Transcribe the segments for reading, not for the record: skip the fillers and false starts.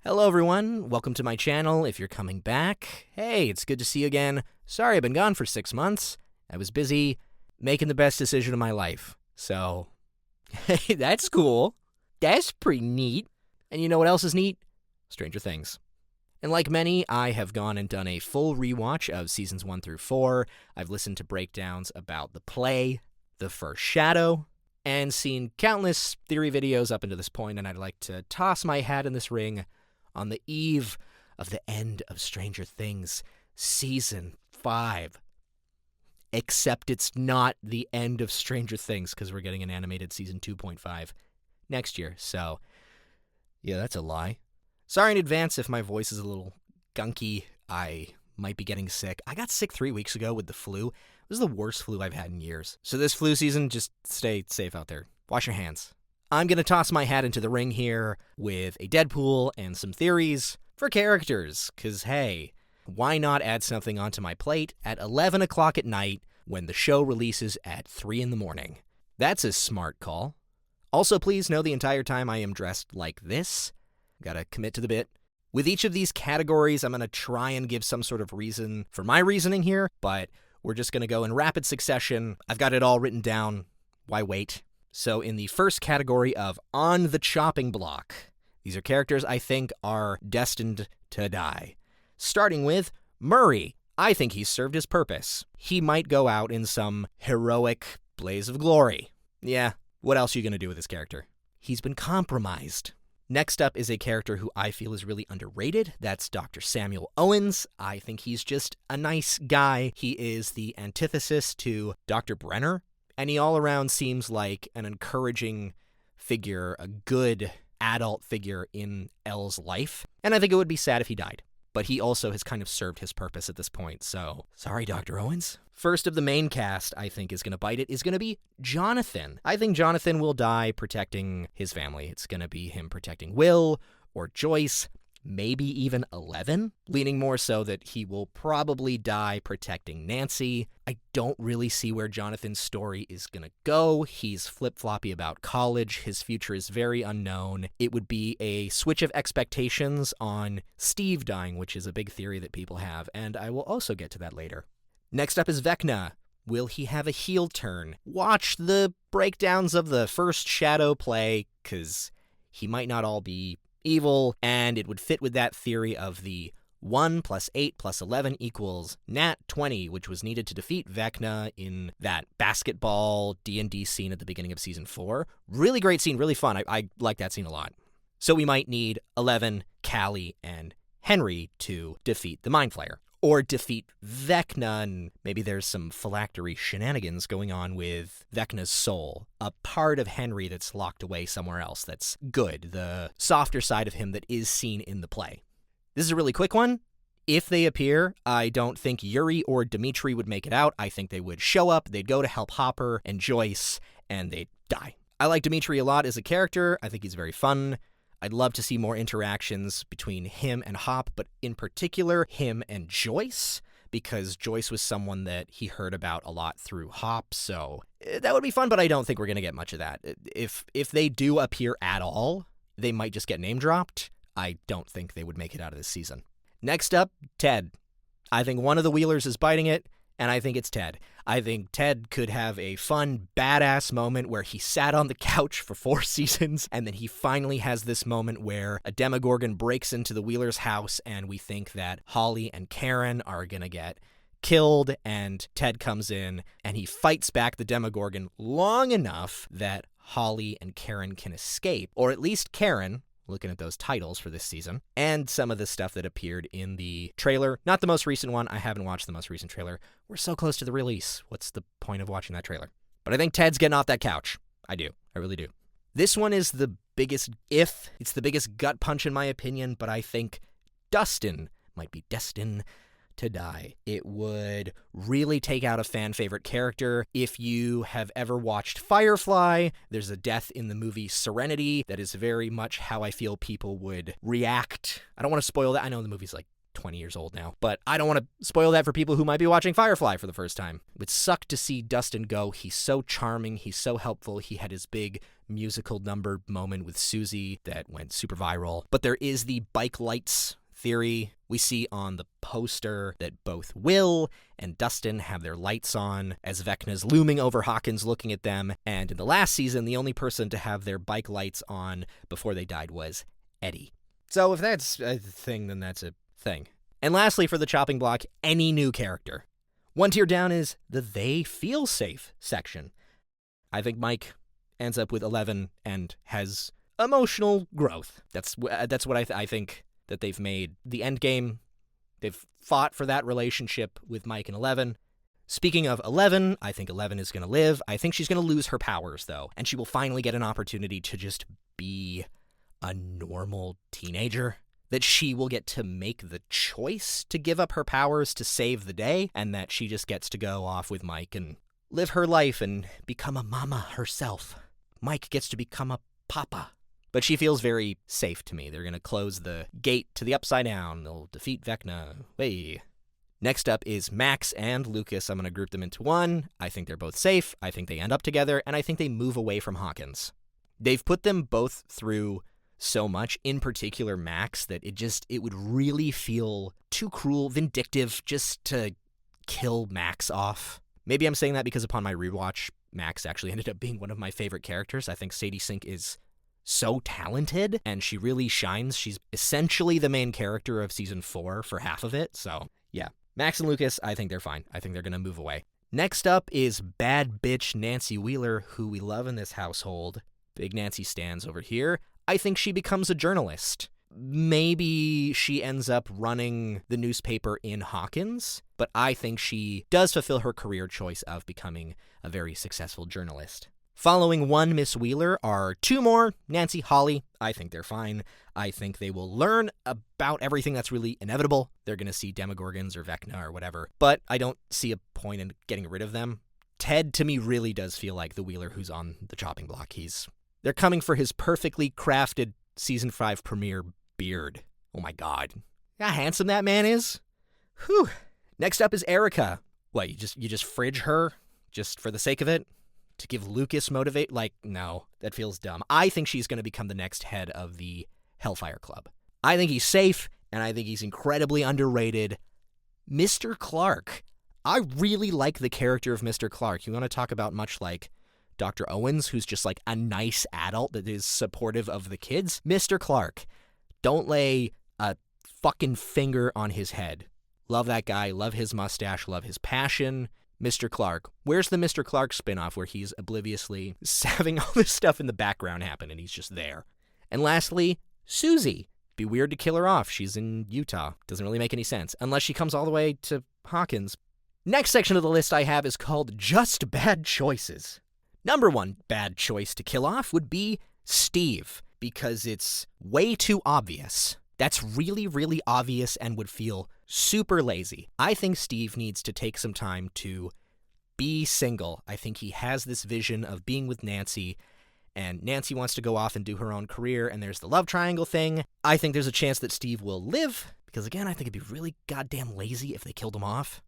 Hello everyone, welcome to my channel. If you're coming back, hey, it's good to see you again. Sorry I've been gone for 6 months. I was busy making the best decision of my life. So, hey, that's cool. That's pretty neat. And you know what else is neat? Stranger Things. And like many, I have gone and done a full rewatch of seasons 1 through 4. I've listened to breakdowns about the play, the first shadow, and seen countless theory videos up until this point, and I'd like to toss my hat in this ring on the eve of the end of Stranger Things Season 5. Except it's not the end of Stranger Things, because we're getting an animated Season 2.5 next year, so yeah, that's a lie. Sorry in advance if my voice is a little gunky. I might be getting sick. I got sick 3 weeks ago with the flu. It was the worst flu I've had in years. So this flu season, just stay safe out there. Wash your hands. I'm going to toss my hat into the ring here with a Deadpool and some theories for characters, because hey, why not add something onto my plate at 11 o'clock at night when the show releases at 3 in the morning? That's a smart call. Also, please know the entire time I am dressed like this. Gotta commit to the bit. With each of these categories, I'm going to try and give some sort of reason for my reasoning here, but we're just going to go in rapid succession. I've got it all written down. Why wait? So in the first category of on the chopping block, these are characters I think are destined to die. Starting with Murray. I think he's served his purpose. He might go out in some heroic blaze of glory. Yeah, what else are you going to do with this character? He's been compromised. Next up is a character who I feel is really underrated. That's Dr. Samuel Owens. I think he's just a nice guy. He is the antithesis to Dr. Brenner, and he all around seems like an encouraging figure, a good adult figure in Elle's life. And I think it would be sad if he died. But he also has kind of served his purpose at this point, so sorry, Dr. Owens. First of the main cast I think is going to bite it is going to be Jonathan. I think Jonathan will die protecting his family. It's going to be him protecting Will or Joyce, maybe even Eleven, leaning more so that he will probably die protecting Nancy. I don't really see where Jonathan's story is going to go. He's flip-floppy about college. His future is very unknown. It would be a switch of expectations on Steve dying, which is a big theory that people have, and I will also get to that later. Next up is Vecna. Will he have a heel turn? Watch the breakdowns of the first Shadow play, because he might not all be evil, and it would fit with that theory of the 1 + 8 + 11 equals Nat 20, which was needed to defeat Vecna in that basketball D&D scene at the beginning of Season 4. Really great scene, really fun. I like that scene a lot. So we might need 11, Callie, and Henry to defeat the Mind Flayer. Or defeat Vecna, and maybe there's some phylactery shenanigans going on with Vecna's soul, a part of Henry that's locked away somewhere else that's good, the softer side of him that is seen in the play. This is a really quick one. If they appear, I don't think Yuri or Dimitri would make it out. I think they would show up, they'd go to help Hopper and Joyce, and they'd die. I like Dimitri a lot as a character. I think he's very fun. I'd love to see more interactions between him and Hop, but in particular, him and Joyce, because Joyce was someone that he heard about a lot through Hop, so that would be fun, but I don't think we're going to get much of that. If they do appear at all, they might just get name-dropped. I don't think they would make it out of this season. Next up, Ted. I think one of the Wheelers is biting it, and I think it's Ted. I think Ted could have a fun, badass moment where he sat on the couch for 4 seasons, and then he finally has this moment where a Demogorgon breaks into the Wheelers' house, and we think that Holly and Karen are gonna get killed, and Ted comes in, and he fights back the Demogorgon long enough that Holly and Karen can escape, or at least Karen, looking at those titles for this season, and some of the stuff that appeared in the trailer. Not the most recent one. I haven't watched the most recent trailer. We're so close to the release. What's the point of watching that trailer? But I think Ted's getting off that couch. I do. I really do. This one is the biggest if. It's the biggest gut punch in my opinion, but I think Dustin might be destined to die. It would really take out a fan-favorite character. If you have ever watched Firefly, there's a death in the movie Serenity that is very much how I feel people would react. I don't want to spoil that. I know the movie's like 20 years old now. But I don't want to spoil that for people who might be watching Firefly for the first time. It would suck to see Dustin go. He's so charming. He's so helpful. He had his big musical number moment with Susie that went super viral. But there is the bike lights theory. We see on the poster that both Will and Dustin have their lights on as Vecna's looming over Hawkins looking at them. And in the last season, the only person to have their bike lights on before they died was Eddie. So if that's a thing, then that's a thing. And lastly, for the chopping block, any new character. One tier down is the they feel safe section. I think Mike ends up with 11 and has emotional growth. That's what I think that they've made the end game. They've fought for that relationship with Mike and 11. Speaking of 11, I think 11 is going to live. I think she's going to lose her powers, though, and she will finally get an opportunity to just be a normal teenager. That she will get to make the choice to give up her powers to save the day, and that she just gets to go off with Mike and live her life and become a mama herself. Mike gets to become a papa. But she feels very safe to me. They're going to close the gate to the Upside Down. They'll defeat Vecna. Way. Next up is Max and Lucas. I'm going to group them into one. I think they're both safe. I think they end up together, and I think they move away from Hawkins. They've put them both through so much, in particular Max, that it would really feel too cruel, vindictive, just to kill Max off. Maybe I'm saying that because upon my rewatch, Max actually ended up being one of my favorite characters. I think Sadie Sink is so talented, and she really shines. She's essentially the main character of season 4 for half of it, so yeah. Max and Lucas, I think they're fine. I think they're going to move away. Next up is bad bitch Nancy Wheeler, who we love in this household. Big Nancy stands over here. I think she becomes a journalist. Maybe she ends up running the newspaper in Hawkins, but I think she does fulfill her career choice of becoming a very successful journalist. Following one Miss Wheeler are two more, Nancy, Holly. I think they're fine. I think they will learn about everything that's really inevitable. They're going to see Demogorgons or Vecna or whatever, but I don't see a point in getting rid of them. Ted, to me, really does feel like the Wheeler who's on the chopping block. They're coming for his perfectly crafted Season 5 premiere beard. Oh my god. How handsome that man is. Whew. Next up is Erica. What, you just fridge her? Just for the sake of it? To give Lucas motivate? Like, no, that feels dumb. I think she's going to become the next head of the Hellfire Club. I think he's safe, and I think he's incredibly underrated. Mr. Clark. I really like the character of Mr. Clark. You want to talk about much like Dr. Owens, who's just like a nice adult that is supportive of the kids? Mr. Clark. Don't lay a fucking finger on his head. Love that guy. Love his mustache. Love his passion. Mr. Clark. Where's the Mr. Clark spinoff where he's obliviously having all this stuff in the background happen and he's just there? And lastly, Susie. Be weird to kill her off. She's in Utah. Doesn't really make any sense. Unless she comes all the way to Hawkins. Next section of the list I have is called Just Bad Choices. Number one bad choice to kill off would be Steve, because it's way too obvious. That's really, really obvious and would feel super lazy. I think Steve needs to take some time to be single. I think he has this vision of being with Nancy, and Nancy wants to go off and do her own career, and there's the love triangle thing. I think there's a chance that Steve will live, because again, I think it'd be really goddamn lazy if they killed him off.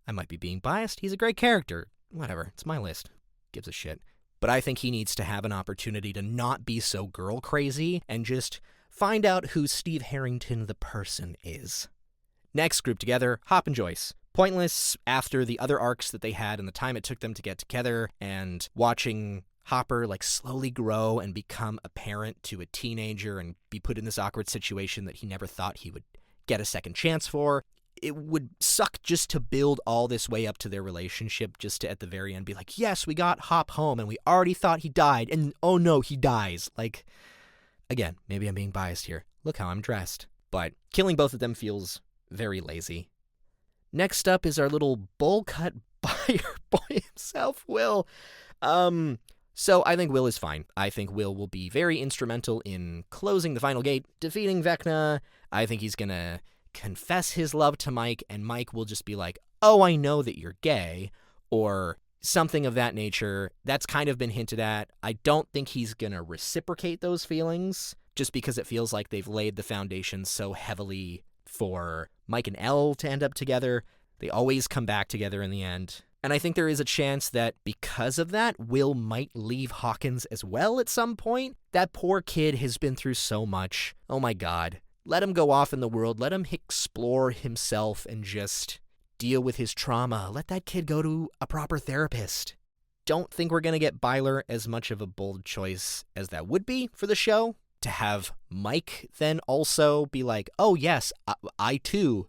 I might be being biased. He's a great character. Whatever, it's my list. Gives a shit. But I think he needs to have an opportunity to not be so girl crazy and just find out who Steve Harrington the person is. Next, group together, Hop and Joyce. Pointless after the other arcs that they had and the time it took them to get together, and watching Hopper like slowly grow and become a parent to a teenager and be put in this awkward situation that he never thought he would get a second chance for. It would suck just to build all this way up to their relationship just to at the very end be like, yes, we got Hop home and we already thought he died and oh no, he dies. Like, again, maybe I'm being biased here. Look how I'm dressed. But killing both of them feels very lazy. Next up is our little bowl cut buyer boy himself, Will. So I think Will is fine. I think Will be very instrumental in closing the final gate, defeating Vecna. I think he's gonna confess his love to Mike, and Mike will just be like, oh, I know that you're gay, or something of that nature. That's kind of been hinted at. I don't think he's gonna reciprocate those feelings, just because it feels like they've laid the foundation so heavily for Mike and Elle to end up together. They always come back together in the end. And I think there is a chance that because of that, Will might leave Hawkins as well at some point. That poor kid has been through so much. Oh my God. Let him go off in the world. Let him explore himself and just deal with his trauma. Let that kid go to a proper therapist. Don't think we're going to get Byler as much of a bold choice as that would be for the show. To have Mike then also be like, oh yes, I too.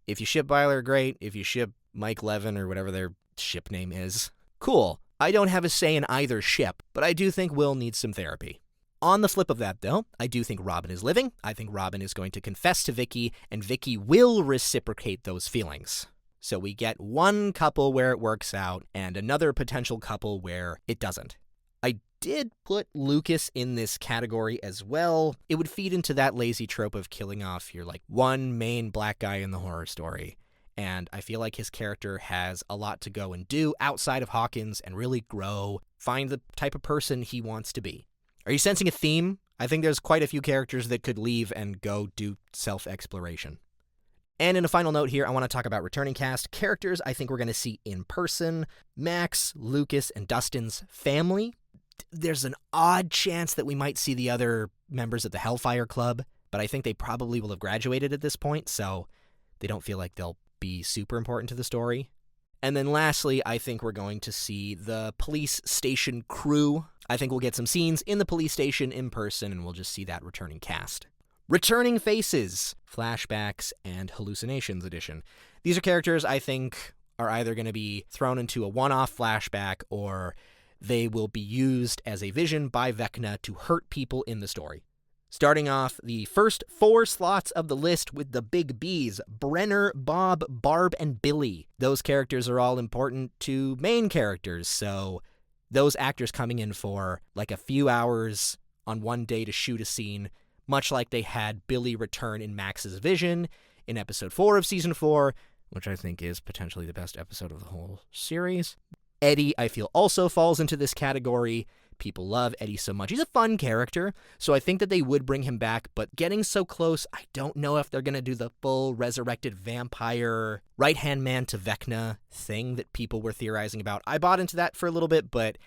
If you ship Byler, great. If you ship Mike Levin or whatever their ship name is, cool. I don't have a say in either ship, but I do think Will needs some therapy. On the flip of that, though, I do think Robin is living. I think Robin is going to confess to Vicky, and Vicky will reciprocate those feelings. So we get one couple where it works out, and another potential couple where it doesn't. I did put Lucas in this category as well. It would feed into that lazy trope of killing off your, one main black guy in the horror story. And I feel like his character has a lot to go and do outside of Hawkins and really grow, find the type of person he wants to be. Are you sensing a theme? I think there's quite a few characters that could leave and go do self-exploration. And in a final note here, I want to talk about returning cast. Characters I think we're going to see in person. Max, Lucas, and Dustin's family. There's an odd chance that we might see the other members of the Hellfire Club, but I think they probably will have graduated at this point, so they don't feel like they'll be super important to the story. And then lastly, I think we're going to see the police station crew. I think we'll get some scenes in the police station in person, and we'll just see that returning cast. Returning faces, flashbacks, and hallucinations edition. These are characters I think are either going to be thrown into a one-off flashback or they will be used as a vision by Vecna to hurt people in the story. Starting off the first 4 slots of the list with the big Bs, Brenner, Bob, Barb, and Billy. Those characters are all important to main characters, so those actors coming in for a few hours on one day to shoot a scene, much like they had Billy return in Max's Vision in episode 4 of season 4, which I think is potentially the best episode of the whole series. Eddie, I feel, also falls into this category. People love Eddie so much. He's a fun character, so I think that they would bring him back, but getting so close, I don't know if they're going to do the full resurrected vampire right-hand man to Vecna thing that people were theorizing about. I bought into that for a little bit, but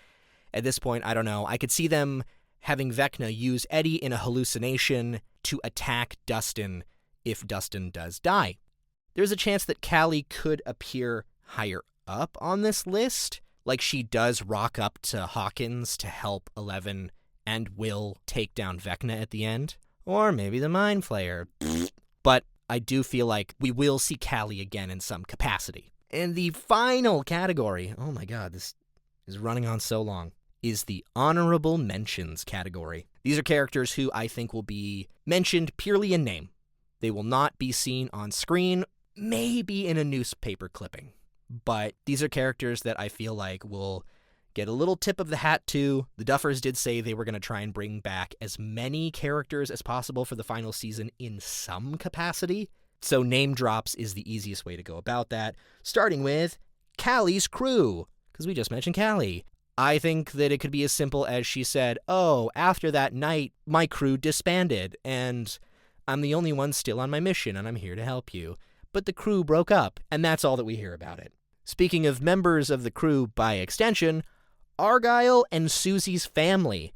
at this point, I don't know. I could see them having Vecna use Eddie in a hallucination to attack Dustin if Dustin does die. There's a chance that Callie could appear higher up on this list. She does rock up to Hawkins to help Eleven and Will take down Vecna at the end. Or maybe the Mind Flayer. But I do feel like we will see Callie again in some capacity. And the final category, oh my god, this is running on so long, is the honorable mentions category. These are characters who I think will be mentioned purely in name. They will not be seen on screen, maybe in a newspaper clipping. But these are characters that I feel like will get a little tip of the hat to. The Duffers did say they were going to try and bring back as many characters as possible for the final season in some capacity. So name drops is the easiest way to go about that. Starting with Callie's crew, because we just mentioned Callie. I think that it could be as simple as she said, oh, after that night, my crew disbanded, and I'm the only one still on my mission, and I'm here to help you. But the crew broke up, and that's all that we hear about it. Speaking of members of the crew by extension, Argyle and Susie's family.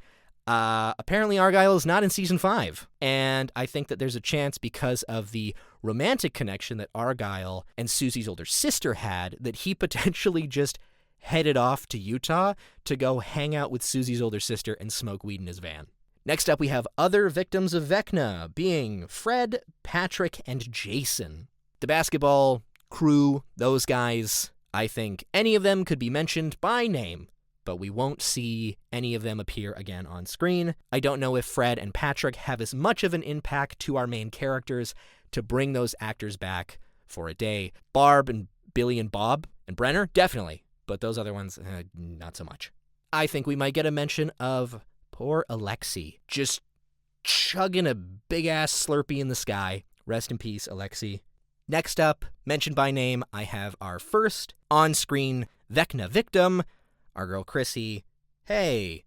Apparently Argyle is not in season 5, and I think that there's a chance because of the romantic connection that Argyle and Susie's older sister had that he potentially just headed off to Utah to go hang out with Susie's older sister and smoke weed in his van. Next up, we have other victims of Vecna, being Fred, Patrick, and Jason. The basketball crew, those guys, I think any of them could be mentioned by name, but we won't see any of them appear again on screen. I don't know if Fred and Patrick have as much of an impact to our main characters to bring those actors back for a day. Barb and Billy and Bob and Brenner, definitely, but those other ones, not so much. I think we might get a mention of poor Alexei, just chugging a big-ass Slurpee in the sky. Rest in peace, Alexei. Next up, mentioned by name, I have our first on-screen Vecna victim, our girl Chrissy. Hey,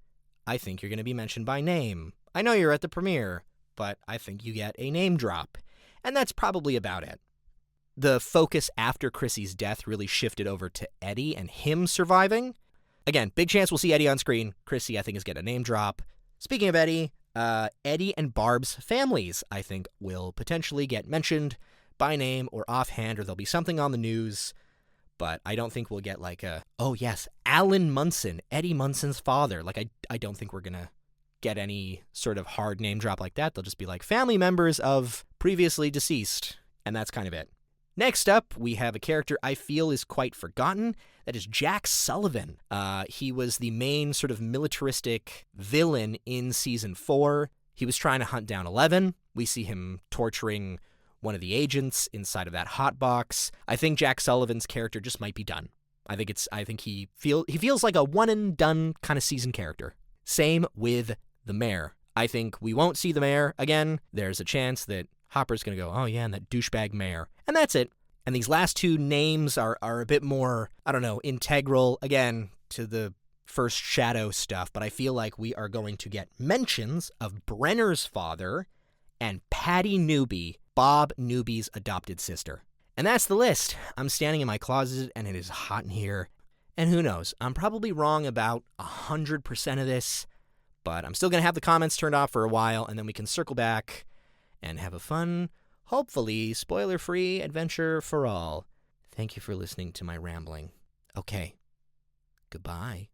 I think you're going to be mentioned by name. I know you're at the premiere, but I think you get a name drop. And that's probably about it. the focus after Chrissy's death really shifted over to Eddie and him surviving. Again, big chance we'll see Eddie on screen. Chrissy, I think, is getting a name drop. Speaking of Eddie, Eddie and Barb's families, I think, will potentially get mentioned by name or offhand, or there'll be something on the news. But I don't think we'll get like oh yes, Alan Munson, Eddie Munson's father. Like, I don't think we're going to get any sort of hard name drop like that. They'll just be like family members of previously deceased, and that's kind of it. Next up, we have a character I feel is quite forgotten. That is Jack Sullivan. He was the main sort of militaristic villain in Season 4. He was trying to hunt down Eleven. We see him torturing one of the agents inside of that hot box. I think Jack Sullivan's character just might be done. I think he feels like a one and done kind of season character. Same with the mayor. I think we won't see the mayor again. There's a chance that Hopper's going to go, oh yeah, and that douchebag mayor. And that's it. And these last two names are a bit more, I don't know, integral, again, to the first Shadow stuff. But I feel like we are going to get mentions of Brenner's father and Patty Newby, Bob Newby's adopted sister. And that's the list. I'm standing in my closet and it is hot in here. And who knows, I'm probably wrong about 100% of this, but I'm still going to have the comments turned off for a while, and then we can circle back and have a fun, hopefully spoiler-free adventure for all. Thank you for listening to my rambling. Okay, goodbye.